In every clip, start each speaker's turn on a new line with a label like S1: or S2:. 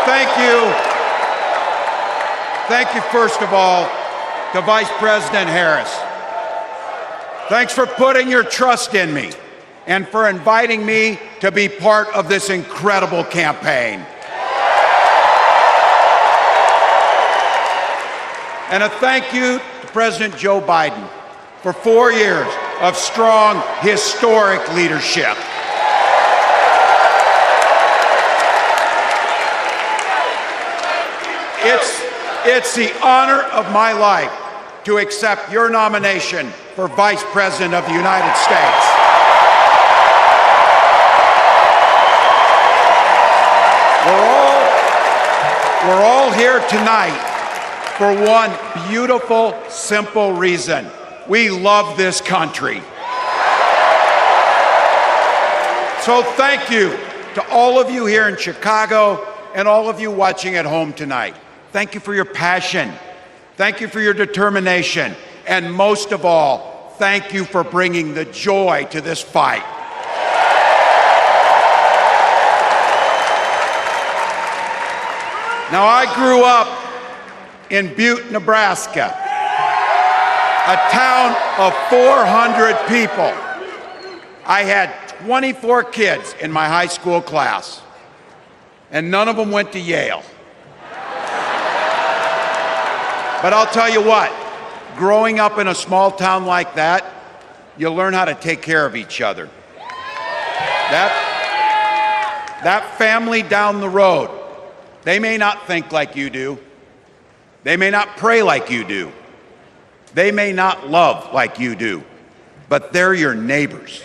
S1: Thank you, first of all, to Vice President Harris. Thanks for putting your trust in me and for inviting me to be part of this incredible campaign. And a thank you to President Joe Biden for 4 years of strong, historic leadership. It's the honor of my life to accept your nomination for Vice President of the United States. We're all here tonight for one beautiful, simple reason. We love this country. So thank you to all of you here in Chicago and all of you watching at home tonight. Thank you for your passion. Thank you for your determination. And most of all, thank you for bringing the joy to this fight. Now, I grew up in Butte, Nebraska, a town of 400 people. I had 24 kids in my high school class, and none of them went to Yale. But I'll tell you what, growing up in a small town like that, you learn how to take care of each other. That family down the road, they may not think like you do. They may not pray like you do. They may not love like you do, but they're your neighbors.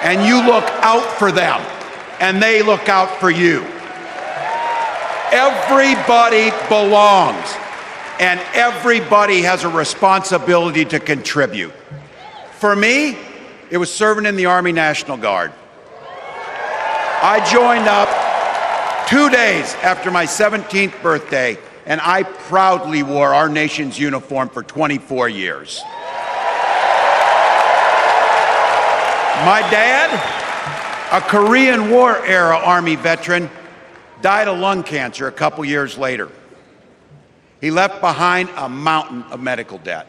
S1: And you look out for them, and they look out for you. Everybody belongs, and everybody has a responsibility to contribute. For me, it was serving in the Army National Guard. I joined up 2 days after my 17th birthday, and I proudly wore our nation's uniform for 24 years. My dad, a Korean War-era Army veteran, died of lung cancer a couple years later. He left behind a mountain of medical debt.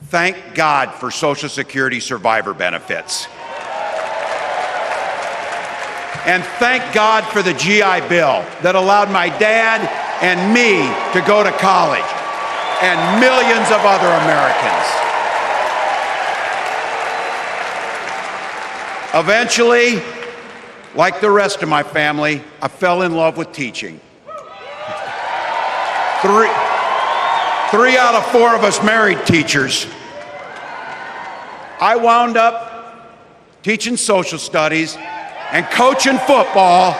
S1: Thank God for Social Security survivor benefits. And thank God for the GI Bill that allowed my dad and me to go to college, and millions of other Americans. Eventually, like the rest of my family, I fell in love with teaching. Three out of 4 of us married teachers. I wound up teaching social studies and coaching football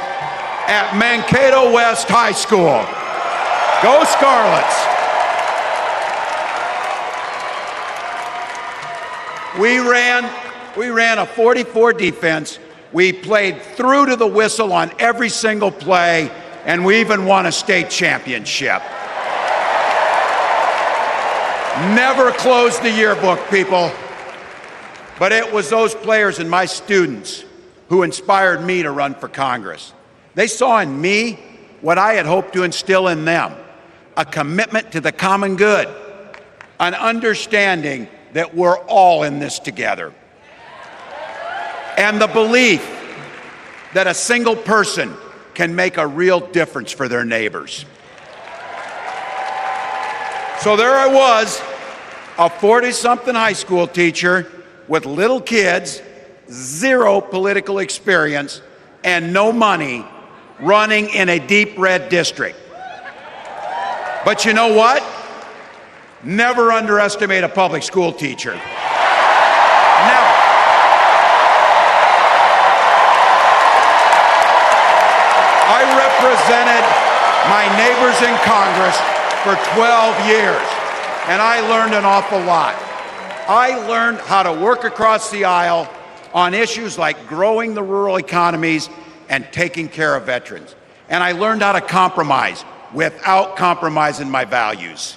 S1: at Mankato West High School. Go Scarlets! We ran a 44 defense. We played through to the whistle on every single play, and we even won a state championship. Never closed the yearbook, people. But it was those players and my students who inspired me to run for Congress. They saw in me what I had hoped to instill in them, a commitment to the common good, an understanding that we're all in this together, and the belief that a single person can make a real difference for their neighbors. So there I was, a 40-something high school teacher with little kids, 0 political experience, and no money, running in a deep red district. But you know what? Never underestimate a public school teacher. Never. I represented my neighbors in Congress for 12 years, and I learned an awful lot. I learned how to work across the aisle on issues like growing the rural economies and taking care of veterans. And I learned how to compromise without compromising my values.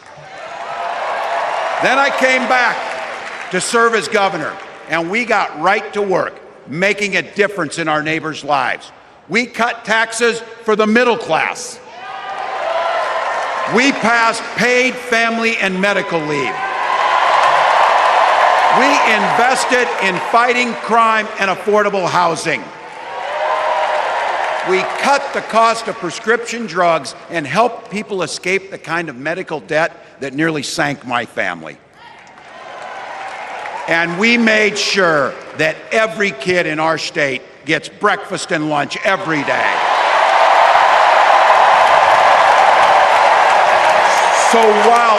S1: Then I came back to serve as governor, and we got right to work making a difference in our neighbors' lives. We cut taxes for the middle class. We passed paid family and medical leave. We invested in fighting crime and affordable housing. We cut the cost of prescription drugs and helped people escape the kind of medical debt that nearly sank my family. And we made sure that every kid in our state gets breakfast and lunch every day. So while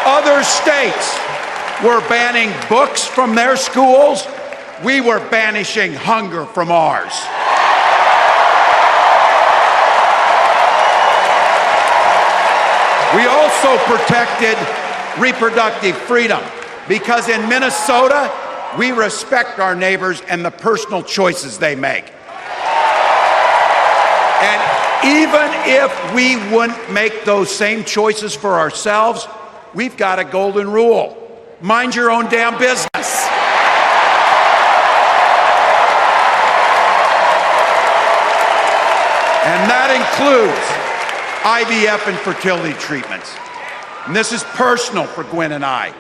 S1: other states were banning books from their schools, we were banishing hunger from ours. We also protected reproductive freedom because in Minnesota, we respect our neighbors and the personal choices they make. And even if we wouldn't make those same choices for ourselves, we've got a golden rule. Mind your own damn business. And that includes IVF and fertility treatments. And this is personal for Gwen and I.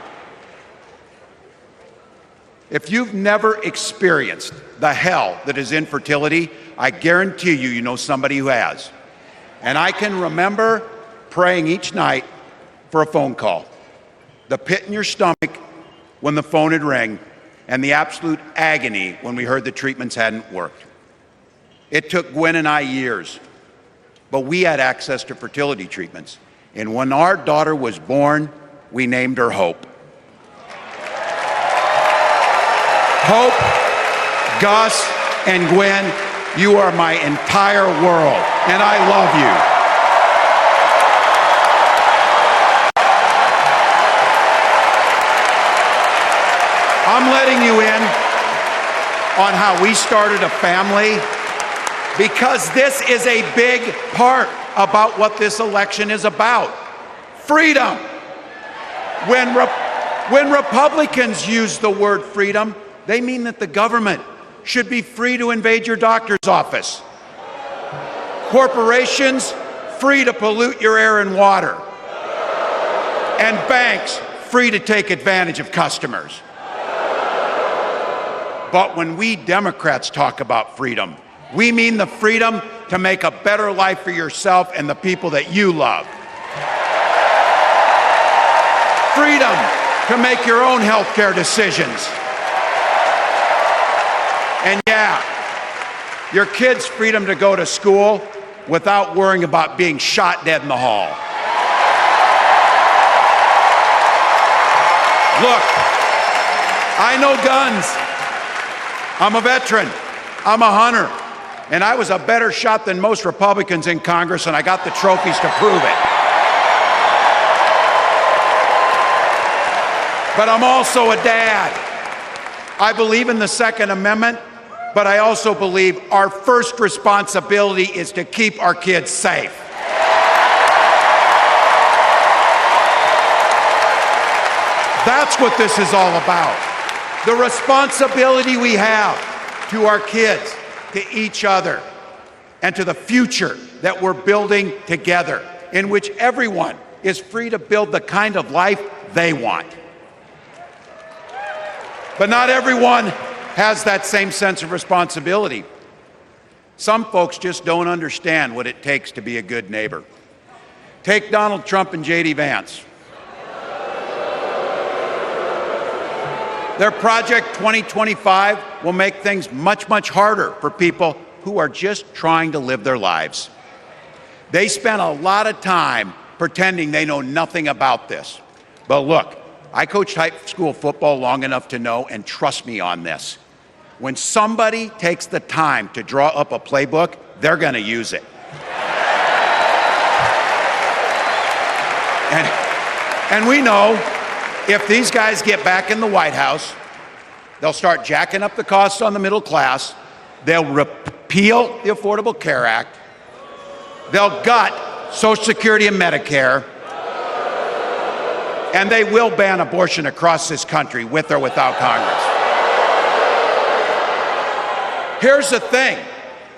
S1: If you've never experienced the hell that is infertility, I guarantee you, you know somebody who has. And I can remember praying each night for a phone call. The pit in your stomach when the phone would ring, and the absolute agony when we heard the treatments hadn't worked. It took Gwen and I years, but we had access to fertility treatments. And when our daughter was born, we named her Hope. Hope, Gus, and Gwen, you are my entire world, and I love you. I'm letting you in on how we started a family because this is a big part about what this election is about. Freedom. When Republicans use the word freedom, they mean that the government should be free to invade your doctor's office. Corporations free to pollute your air and water. And banks free to take advantage of customers. But when we Democrats talk about freedom, we mean the freedom to make a better life for yourself and the people that you love. Freedom to make your own health care decisions. And yeah, your kids' freedom to go to school without worrying about being shot dead in the hall. Look, I know guns. I'm a veteran. I'm a hunter. And I was a better shot than most Republicans in Congress, and I got the trophies to prove it. But I'm also a dad. I believe in the Second Amendment, but I also believe our first responsibility is to keep our kids safe. That's what this is all about. The responsibility we have to our kids, to each other, and to the future that we're building together, in which everyone is free to build the kind of life they want. But not everyone has that same sense of responsibility. Some folks just don't understand what it takes to be a good neighbor. Take Donald Trump and J.D. Vance. Their Project 2025 will make things much, much harder for people who are just trying to live their lives. They spent a lot of time pretending they know nothing about this. But look, I coached high school football long enough to know, and trust me on this, when somebody takes the time to draw up a playbook, they're going to use it. And we know if these guys get back in the White House, they'll start jacking up the costs on the middle class, they'll repeal the Affordable Care Act, they'll gut Social Security and Medicare, and they will ban abortion across this country with or without Congress. Here's the thing,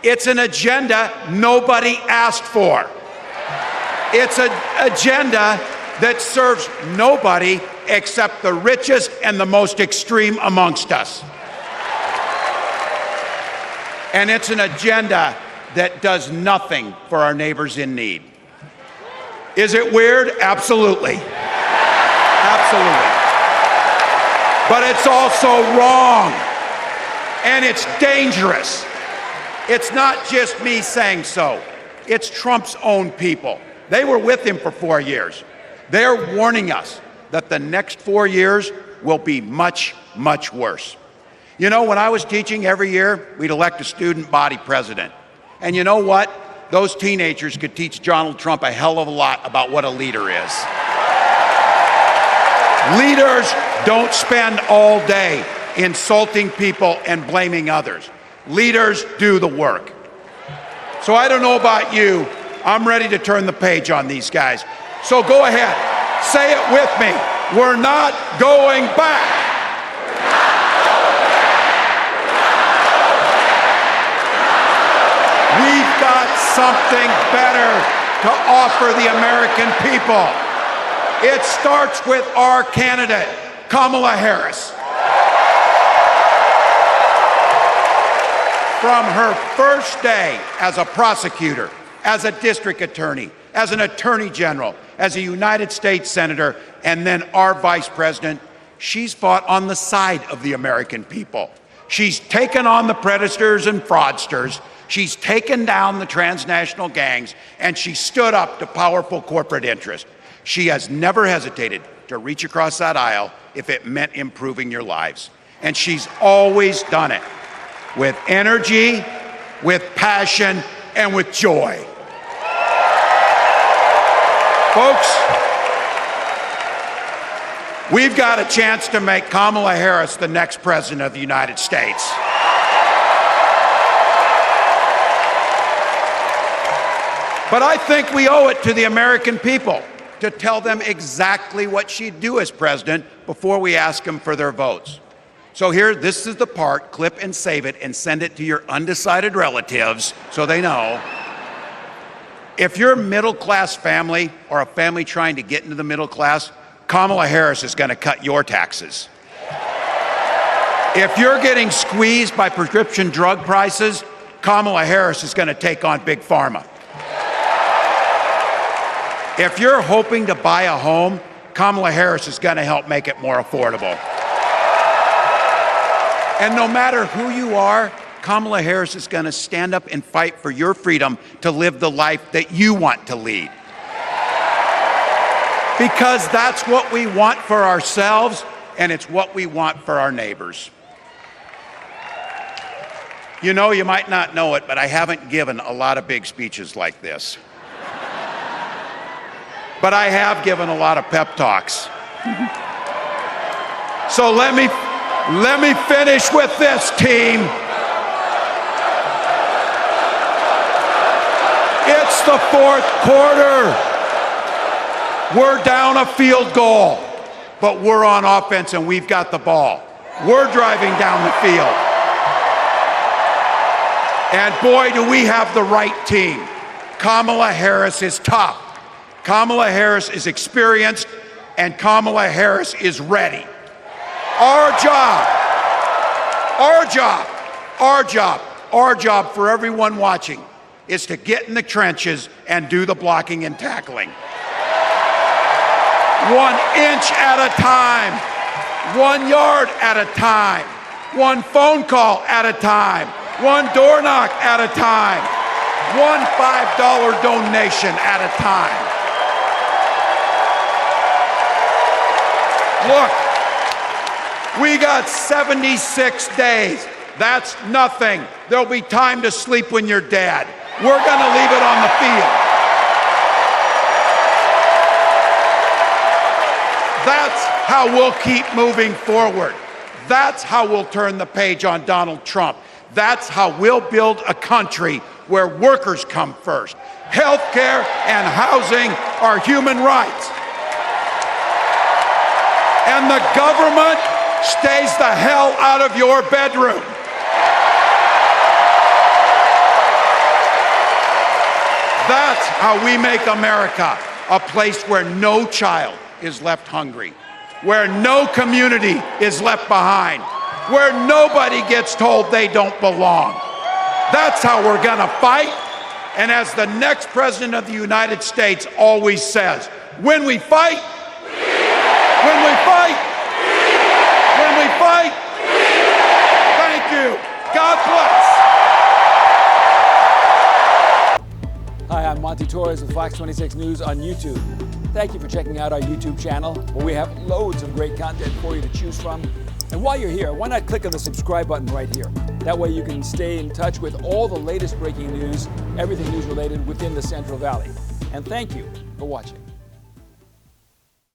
S1: It's an agenda nobody asked for. It's an agenda that serves nobody except the richest and the most extreme amongst us. And it's an agenda that does nothing for our neighbors in need. Is it weird? Absolutely. Absolutely. But it's also wrong. And it's dangerous. It's not just me saying so. It's Trump's own people. They were with him for 4 years. They're warning us that the next 4 years will be much, much worse. You know, when I was teaching every year, we'd elect a student body president. And you know what? Those teenagers could teach Donald Trump a hell of a lot about what a leader is. Leaders don't spend all day insulting people and blaming others. Leaders do the work. So I don't know about you, I'm ready to turn the page on these guys. So go ahead, say it with me. We're not going back. We've got something better to offer the American people. It starts with our candidate, Kamala Harris. From her first day as a prosecutor, as a district attorney, as an attorney general, as a United States senator, and then our vice president, she's fought on the side of the American people. She's taken on the predators and fraudsters. She's taken down the transnational gangs, and she stood up to powerful corporate interests. She has never hesitated to reach across that aisle if it meant improving your lives. And she's always done it with energy, with passion, and with joy. Folks, we've got a chance to make Kamala Harris the next president of the United States. But I think we owe it to the American people to tell them exactly what she'd do as president before we ask them for their votes. So here, this is the part, clip and save it and send it to your undecided relatives so they know. If you're a middle-class family or a family trying to get into the middle class, Kamala Harris is going to cut your taxes. If you're getting squeezed by prescription drug prices, Kamala Harris is going to take on Big Pharma. If you're hoping to buy a home, Kamala Harris is going to help make it more affordable. And no matter who you are, Kamala Harris is going to stand up and fight for your freedom to live the life that you want to lead. Because that's what we want for ourselves, and it's what we want for our neighbors. You know, you might not know it, but I haven't given a lot of big speeches like this. But I have given a lot of pep talks. So let me finish with this, team. It's the fourth quarter. We're down a field goal, but we're on offense and we've got the ball. We're driving down the field. And boy, do we have the right team. Kamala Harris is tough. Kamala Harris is experienced, and Kamala Harris is ready. Our job for everyone watching is to get in the trenches and do the blocking and tackling. 1 inch at a time, 1 yard at a time, 1 phone call at a time, 1 door knock at a time, 1 $5 donation at a time. Look, we got 76 days. That's nothing. There'll be time to sleep when you're dead. We're going to leave it on the field. That's how we'll keep moving forward. That's how we'll turn the page on Donald Trump. That's how we'll build a country where workers come first. Healthcare and housing are human rights. And the government stays the hell out of your bedroom. That's how we make America a place where no child is left hungry, where no community is left behind, where nobody gets told they don't belong. That's how we're gonna fight. And as the next president of the United States always says, when we fight, when we fight, when we fight, thank you. God bless.
S2: Hi, I'm Monty Torres with Fox 26 News on YouTube. Thank you for checking out our YouTube channel, where we have loads of great content for you to choose from. And while you're here, why not click on the subscribe button right here? That way you can stay in touch with all the latest breaking news, everything news related within the Central Valley. And thank you for watching.